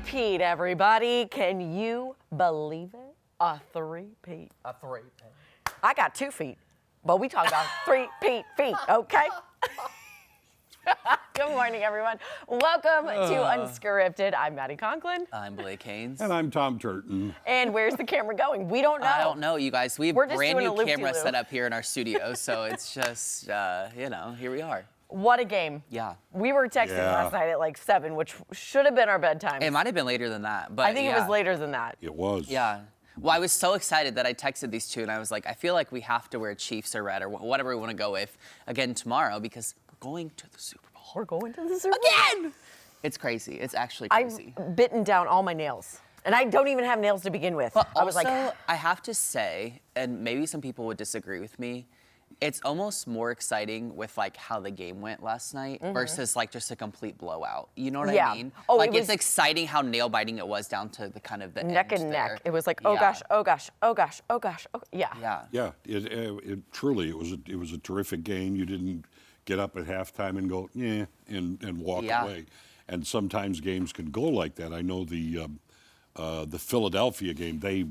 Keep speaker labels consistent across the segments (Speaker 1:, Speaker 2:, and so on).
Speaker 1: three-peat, everybody. Can you believe it? A three-peat.
Speaker 2: A three-peat.
Speaker 1: I got 2 feet, but we talk about three-peat feet, okay? Good morning, everyone. Welcome to Unscripted. I'm Maddie Conklin.
Speaker 3: I'm Blake Haynes.
Speaker 4: And I'm Tom Turton.
Speaker 1: And where's the camera going? We don't know.
Speaker 3: I don't know, you guys. We have
Speaker 1: We're just
Speaker 3: brand
Speaker 1: doing
Speaker 3: new
Speaker 1: a loop-de-loop.
Speaker 3: camera set up here in our studio, so it's just, here we are.
Speaker 1: What a game.
Speaker 3: Yeah.
Speaker 1: We were texting last night at like 7, which should have been our bedtime.
Speaker 3: It might have been later than that, but
Speaker 1: I think it was later than that.
Speaker 4: It was.
Speaker 3: Yeah. Well, I was so excited that I texted these two, and I was like, I feel like we have to wear Chiefs or red or whatever we want to go with again tomorrow because we're going to the Super Bowl.
Speaker 1: We're going to the Super Bowl.
Speaker 3: Again! It's crazy. It's actually crazy.
Speaker 1: I've bitten down all my nails. And I don't even have nails to begin with.
Speaker 3: But
Speaker 1: I was
Speaker 3: also,
Speaker 1: like,
Speaker 3: I have to say, and maybe some people would disagree with me, it's almost more exciting with like how the game went last night versus like just a complete blowout. You know what
Speaker 1: Yeah.
Speaker 3: I mean?
Speaker 1: Oh,
Speaker 3: like
Speaker 1: it
Speaker 3: it's
Speaker 1: was
Speaker 3: exciting how nail biting it was down to the kind of the
Speaker 1: neck
Speaker 3: end
Speaker 1: and
Speaker 3: there.
Speaker 1: neck. It was like, oh
Speaker 3: Yeah.
Speaker 1: gosh, oh gosh, oh gosh, oh gosh, oh yeah.
Speaker 3: Yeah.
Speaker 4: Yeah. It truly it was a terrific game. You didn't get up at halftime and go and walk
Speaker 3: Yeah.
Speaker 4: away. And sometimes games can go like that. I know the Philadelphia game. They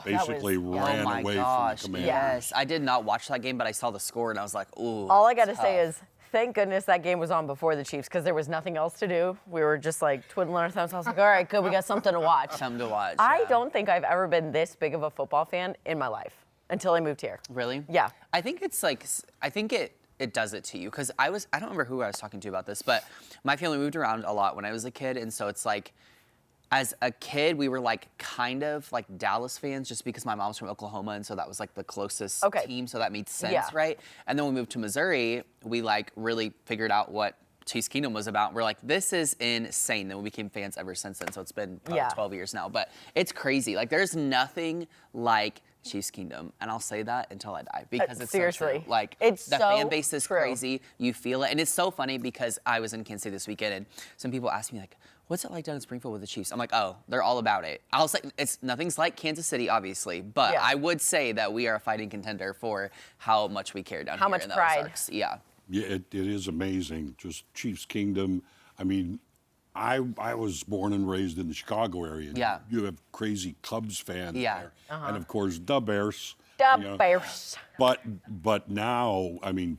Speaker 4: basically ran
Speaker 3: Oh my
Speaker 4: away
Speaker 3: gosh.
Speaker 4: from the Commanders.
Speaker 3: Yes. I did not watch that game, but I saw the score and I was like, ooh.
Speaker 1: All I got to say
Speaker 3: tough.
Speaker 1: is, thank goodness that game was on before the Chiefs because there was nothing else to do. We were just like twiddling our thumbs. I was like, all right, good, we got something to watch.
Speaker 3: Something to watch.
Speaker 1: I
Speaker 3: yeah.
Speaker 1: don't think I've ever been this big of a football fan in my life until I moved here.
Speaker 3: Really?
Speaker 1: Yeah.
Speaker 3: I think it's like, I think it does it to you. Because I don't remember who I was talking to about this, but my family moved around a lot when I was a kid. And so it's like, as a kid, we were like kind of like Dallas fans just because my mom's from Oklahoma. And so that was like the closest team. So that made sense,
Speaker 1: Yeah.
Speaker 3: right? And then when we moved to Missouri, we like really figured out what Chiefs Kingdom was about. We're like, this is insane. Then we became fans ever since then. So it's been probably 12 years now. But it's crazy. Like there's nothing like Chiefs Kingdom, and I'll say that until I die because it's
Speaker 1: seriously.
Speaker 3: so true. Like
Speaker 1: It's
Speaker 3: the
Speaker 1: so
Speaker 3: fan base is
Speaker 1: true.
Speaker 3: crazy. You feel it, and it's so funny because I was in Kansas City this weekend, and some people ask me like, "What's it like down in Springfield with the Chiefs?" I'm like, "Oh, they're all about it." I'll say it's nothing's like Kansas City, obviously, but I would say that we are a fighting contender for how much we care down
Speaker 1: How
Speaker 3: here
Speaker 1: much
Speaker 3: in the
Speaker 1: pride.
Speaker 3: Ozarks. Yeah.
Speaker 4: Yeah, it is amazing. Just Chiefs Kingdom. I mean, I was born and raised in the Chicago area.
Speaker 3: Yeah.
Speaker 4: You have crazy Cubs fans
Speaker 3: Yeah.
Speaker 4: there. And of course, the Bears.
Speaker 1: The
Speaker 4: you know.
Speaker 1: Bears.
Speaker 4: But now, I mean,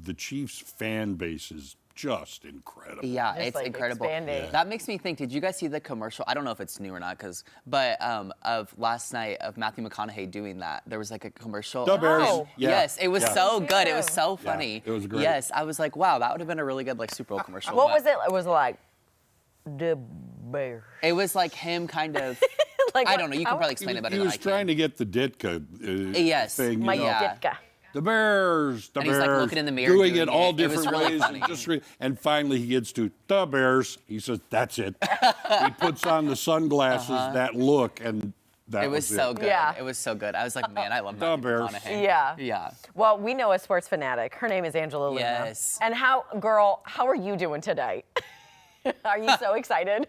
Speaker 4: the Chiefs fan base is just incredible.
Speaker 3: Yeah,
Speaker 1: Just,
Speaker 3: it's
Speaker 1: like,
Speaker 3: incredible.
Speaker 1: expanding.
Speaker 3: That makes me think, did you guys see the commercial? I don't know if it's new or not, but of last night of Matthew McConaughey doing that. There was like a commercial.
Speaker 4: The Bears.
Speaker 1: Oh.
Speaker 4: Yeah.
Speaker 3: Yes, it was
Speaker 4: Yeah.
Speaker 3: so good. It was so
Speaker 4: Yeah,
Speaker 3: funny.
Speaker 4: it was great.
Speaker 3: Yes, I was like, wow, that would have been a really good like Super Bowl commercial.
Speaker 1: What
Speaker 3: but
Speaker 1: was it? It was like, the Bears.
Speaker 3: It was like him kind of.
Speaker 1: Like,
Speaker 3: I
Speaker 1: what-
Speaker 3: don't know. You can probably explain it better
Speaker 4: He
Speaker 3: than
Speaker 4: was
Speaker 3: I
Speaker 4: trying
Speaker 3: can.
Speaker 4: to get the Ditka
Speaker 3: Yes.
Speaker 4: thing. You
Speaker 1: Mike
Speaker 4: know.
Speaker 3: Yeah.
Speaker 1: Ditka.
Speaker 4: The Bears, the
Speaker 3: And
Speaker 4: Bears.
Speaker 3: he's, like, looking in the mirror
Speaker 4: doing
Speaker 3: doing
Speaker 4: it all
Speaker 3: it. It was
Speaker 4: different
Speaker 3: really
Speaker 4: ways.
Speaker 3: funny.
Speaker 4: And finally he gets to the Bears. He says, that's it. He puts on the sunglasses, that look, and that
Speaker 3: It was so good.
Speaker 1: Yeah.
Speaker 3: It was so good. I was like, man, I love
Speaker 4: The
Speaker 3: Matthew
Speaker 4: Bears.
Speaker 3: McConaughey.
Speaker 1: Yeah.
Speaker 3: Yeah.
Speaker 1: Well, we know a sports fanatic. Her name is Angela Luna.
Speaker 3: Yes.
Speaker 1: And how are you doing today? Are you so excited?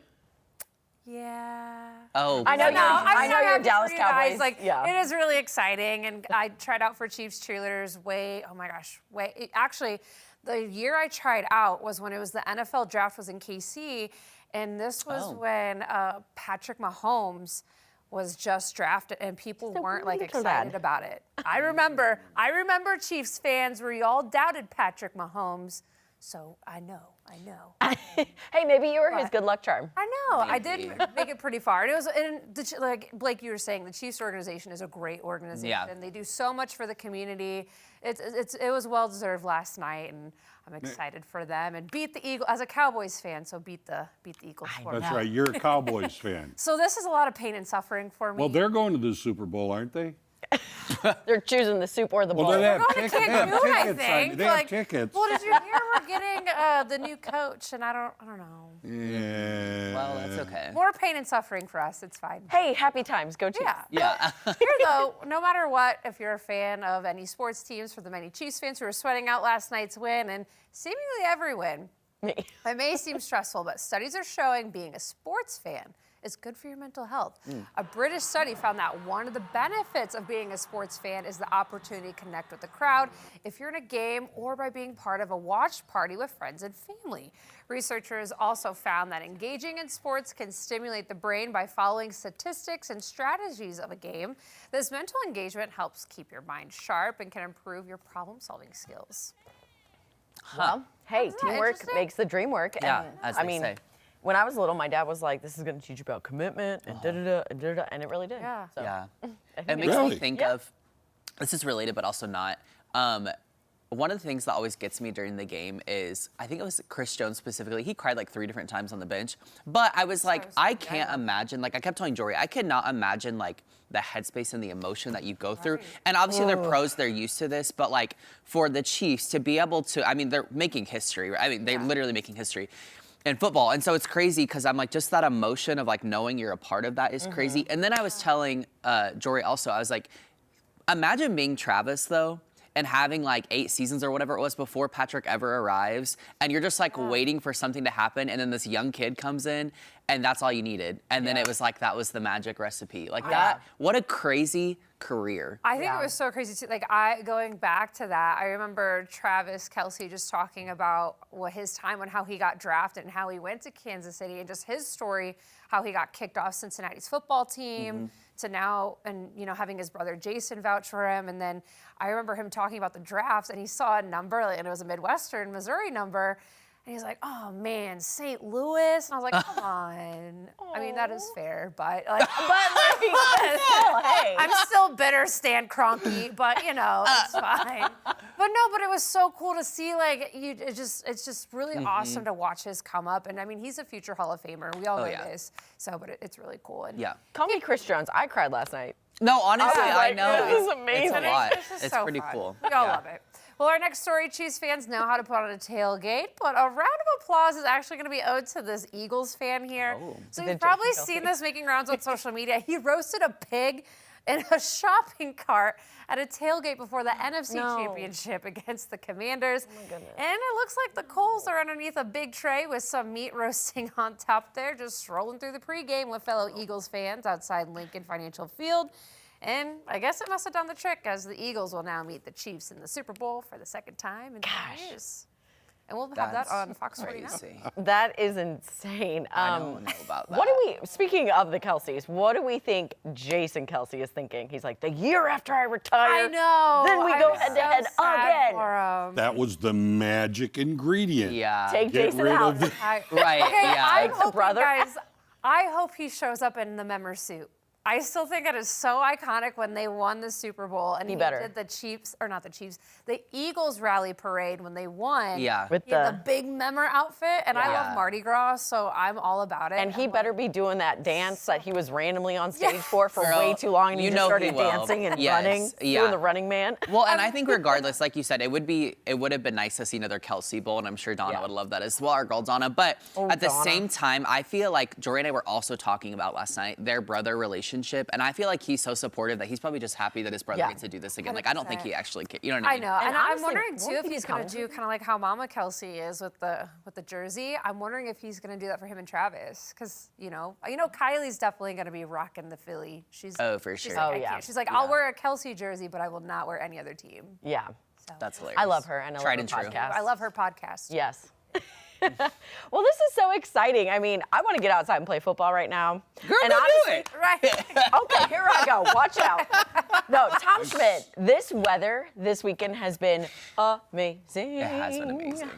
Speaker 5: Yeah.
Speaker 3: Oh.
Speaker 1: I know
Speaker 5: No, I'm
Speaker 1: you're
Speaker 5: so
Speaker 1: a
Speaker 5: happy
Speaker 1: Dallas
Speaker 5: for you guys.
Speaker 1: Cowboys.
Speaker 5: Like,
Speaker 1: yeah.
Speaker 5: it is really exciting, and I tried out for Chiefs cheerleaders actually, the year I tried out was when it was the NFL draft was in KC, and this was when Patrick Mahomes was just drafted, and people weren't like
Speaker 1: wonderful
Speaker 5: excited
Speaker 1: lad.
Speaker 5: about it. I remember Chiefs fans where you all douded Patrick Mahomes, so I know.
Speaker 1: Hey, maybe you were his good luck charm.
Speaker 5: I know. I
Speaker 3: Maybe.
Speaker 5: did make it pretty far. And it was, like Blake, you were saying, the Chiefs organization is a great organization.
Speaker 3: Yeah.
Speaker 5: They do so much for the community. It was well deserved last night, and I'm excited for them and beat the Eagles as a Cowboys fan. So beat the Eagles for me.
Speaker 4: That's right. You're a Cowboys fan.
Speaker 5: So this is a lot of pain and suffering for me.
Speaker 4: Well, they're going to the Super Bowl, aren't they?
Speaker 1: They're choosing the soup or the bowl.
Speaker 4: Well, they have
Speaker 5: Going to
Speaker 4: tickets. They have
Speaker 5: Cancun, I
Speaker 4: tickets.
Speaker 5: think.
Speaker 4: They have
Speaker 5: Like,
Speaker 4: tickets.
Speaker 5: Well, did you hear we're getting the new coach, and I don't know.
Speaker 4: Yeah.
Speaker 3: Well, that's okay.
Speaker 5: More pain and suffering for us. It's fine.
Speaker 1: Hey, happy times. Go Chiefs.
Speaker 5: Yeah.
Speaker 3: Yeah.
Speaker 5: Here, though, no matter what, if you're a fan of any sports teams, for the many Chiefs fans who are sweating out last night's win, and seemingly every win,
Speaker 1: Me.
Speaker 5: it may seem stressful, but studies are showing being a sports fan is good for your mental health. A British study found that one of the benefits of being a sports fan is the opportunity to connect with the crowd if you're in a game or by being part of a watch party with friends and family. Researchers also found that engaging in sports can stimulate the brain by following statistics and strategies of a game. This mental engagement helps keep your mind sharp and can improve your problem-solving skills.
Speaker 1: Well, hey,
Speaker 5: that
Speaker 1: teamwork
Speaker 5: interesting?
Speaker 1: makes the dream work.
Speaker 3: Yeah,
Speaker 1: and,
Speaker 3: as
Speaker 1: I
Speaker 3: they
Speaker 1: mean,
Speaker 3: say.
Speaker 1: when I was little, my dad was like, "This is going to teach you about commitment and da-da-da and da-da-da," and it really did.
Speaker 5: Yeah.
Speaker 1: So,
Speaker 3: Yeah.
Speaker 1: I
Speaker 3: It
Speaker 1: think
Speaker 3: makes
Speaker 4: Really?
Speaker 3: me think of, this is related but also not. One of the things that always gets me during the game is, I think it was Chris Jones specifically, he cried like 3 different times on the bench. But I was like, I can't imagine, like I kept telling Jory, I could not imagine like the headspace and the emotion that you go through. And obviously they're pros, they're used to this, but like for the Chiefs to be able to, I mean, they're making history, right? I mean, they're literally making history in football. And so it's crazy because I'm like, just that emotion of like knowing you're a part of that is crazy. And then I was telling Jory also, I was like, imagine being Travis though, and having like 8 seasons or whatever it was before Patrick ever arrives, and you're just like waiting for something to happen, and then this young kid comes in, and that's all you needed. And then it was like, that was the magic recipe. Like that, what a crazy career.
Speaker 5: I think it was so crazy too. Like going back to that, I remember Travis Kelce just talking about his time and how he got drafted and how he went to Kansas City and just his story, how he got kicked off Cincinnati's football team to now, and having his brother Jason vouch for him. And then I remember him talking about the drafts, and he saw a number, and it was a Midwestern Missouri number. And he's like, "Oh man, St. Louis," and I was like, "Come on." I mean, that is fair, but like,
Speaker 1: hey.
Speaker 5: I'm still bitter, Stan Kroenke, but it's fine. But it was so cool to see. Like, it's just really awesome to watch his come up. And I mean, he's a future Hall of Famer. We all know this. So, but it's really cool. And
Speaker 1: Call me Chris Jones. I cried last night.
Speaker 3: No, honestly, I
Speaker 1: like,
Speaker 3: know.
Speaker 1: this is amazing.
Speaker 3: It's a lot.
Speaker 5: It's just
Speaker 3: It's
Speaker 5: so
Speaker 3: pretty
Speaker 5: fun.
Speaker 3: cool.
Speaker 5: We all love it. Well, our next story, Chiefs fans know how to put on a tailgate, but a round of applause is actually going to be owed to this Eagles fan here. So you've probably seen this making rounds on social media. He roasted a pig in a shopping cart at a tailgate before the NFC Championship against the Commanders. And it looks like the coals are underneath a big tray with some meat roasting on top there, just strolling through the pregame with fellow Eagles fans outside Lincoln Financial Field. And I guess it must have done the trick, as the Eagles will now meet the Chiefs in the Super Bowl for the second time in 10 years. And we'll have that on Fox 49.
Speaker 3: Crazy.
Speaker 1: That is insane.
Speaker 3: I don't know about that.
Speaker 1: What do we, speaking of the Kelces, what do we think Jason Kelce is thinking? He's like, the year after I retire,
Speaker 5: I know.
Speaker 1: then we go head to head again.
Speaker 4: That was the magic ingredient.
Speaker 3: Yeah.
Speaker 1: Take
Speaker 4: Get
Speaker 1: Jason
Speaker 4: rid
Speaker 1: out.
Speaker 4: of the-
Speaker 3: Right,
Speaker 5: Okay,
Speaker 3: yeah.
Speaker 5: I'm
Speaker 1: Take the
Speaker 5: hoping,
Speaker 1: brother.
Speaker 5: guys, I hope he shows up in the Memmer suit. I still think it is so iconic when they won the Super Bowl and he did the Chiefs, or not the Chiefs, the Eagles rally parade when they won.
Speaker 3: Yeah.
Speaker 1: With
Speaker 5: He had the big Memmer outfit, and I
Speaker 3: Yeah.
Speaker 5: love Mardi Gras, so I'm all about it.
Speaker 1: And he
Speaker 5: I'm
Speaker 1: better
Speaker 5: like,
Speaker 1: be doing that dance that he was randomly on stage for
Speaker 3: Girl,
Speaker 1: way too long, and he
Speaker 3: you
Speaker 1: just
Speaker 3: know he
Speaker 1: started
Speaker 3: will.
Speaker 1: dancing and
Speaker 3: Yes,
Speaker 1: running,
Speaker 3: yeah.
Speaker 1: doing the running man.
Speaker 3: Well, and I think regardless, like you said, it would have been nice to see another Kelce Bowl, and I'm sure Donna would love that as well, our girl Donna. But at the
Speaker 1: Donna.
Speaker 3: same time, I feel like Jory and I were also talking about last night their brother relationship, and I feel like he's so supportive that he's probably just happy that his brother gets to do this again. Like, I don't think he actually cares. You know what I
Speaker 5: I
Speaker 3: mean?
Speaker 5: know, and I'm
Speaker 1: honestly,
Speaker 5: wondering too
Speaker 1: won't
Speaker 5: if
Speaker 1: he
Speaker 5: he's
Speaker 1: be
Speaker 5: going to do kind of like how Mama Kelsey is with the jersey. I'm wondering if he's going to do that for him and Travis, because Kylie's definitely going to be rocking the Philly. She's
Speaker 3: for
Speaker 5: she's
Speaker 3: sure.
Speaker 5: Like,
Speaker 1: Oh,
Speaker 5: I
Speaker 1: yeah.
Speaker 5: can't. She's like, I'll wear a Kelsey jersey, but I will not wear any other team.
Speaker 1: Yeah.
Speaker 3: That's hilarious.
Speaker 1: I love her, and I
Speaker 3: Tried
Speaker 1: love
Speaker 3: and
Speaker 1: her
Speaker 3: true.
Speaker 1: podcast.
Speaker 5: I love her podcast.
Speaker 1: Yes. Well, this is so exciting. I mean, I want to get outside and play football right now.
Speaker 3: Girl,
Speaker 1: and
Speaker 3: go do
Speaker 1: honestly-
Speaker 3: it.
Speaker 5: Right.
Speaker 1: Okay, here I go. Watch out. No, Tom Schmidt, this weather this weekend has been amazing.
Speaker 3: It has been amazing.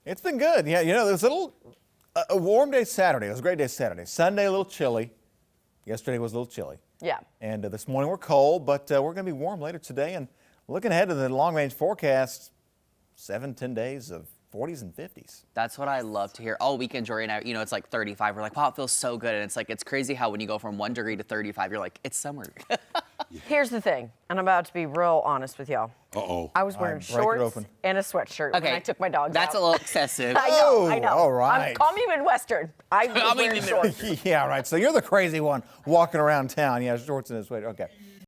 Speaker 2: It's been good. Yeah, there's a warm day Saturday. It was a great day Saturday. Sunday, a little chilly. Yesterday was a little chilly.
Speaker 1: Yeah.
Speaker 2: And this morning we're cold, but we're going to be warm later today. And looking ahead to the long-range forecast, 7-10 days of 40s and 50s.
Speaker 3: That's what I love to hear. All weekend, Jory and I, it's like 35. We're like, wow, it feels so good. And it's like, it's crazy how when you go from 1 degree to 35, you're like, it's summer.
Speaker 1: Here's the thing, and I'm about to be real honest with y'all.
Speaker 4: Uh-oh.
Speaker 1: I was wearing
Speaker 2: break it
Speaker 1: shorts
Speaker 2: open.
Speaker 1: and a sweatshirt when I took my dogs
Speaker 3: That's
Speaker 1: out.
Speaker 3: a little excessive.
Speaker 1: I know, I
Speaker 2: Oh,
Speaker 1: know.
Speaker 2: all right.
Speaker 1: Call me Midwestern. I was wearing shorts.
Speaker 2: Yeah, right. So you're the crazy one walking around town. Yeah, shorts and a sweater. Okay.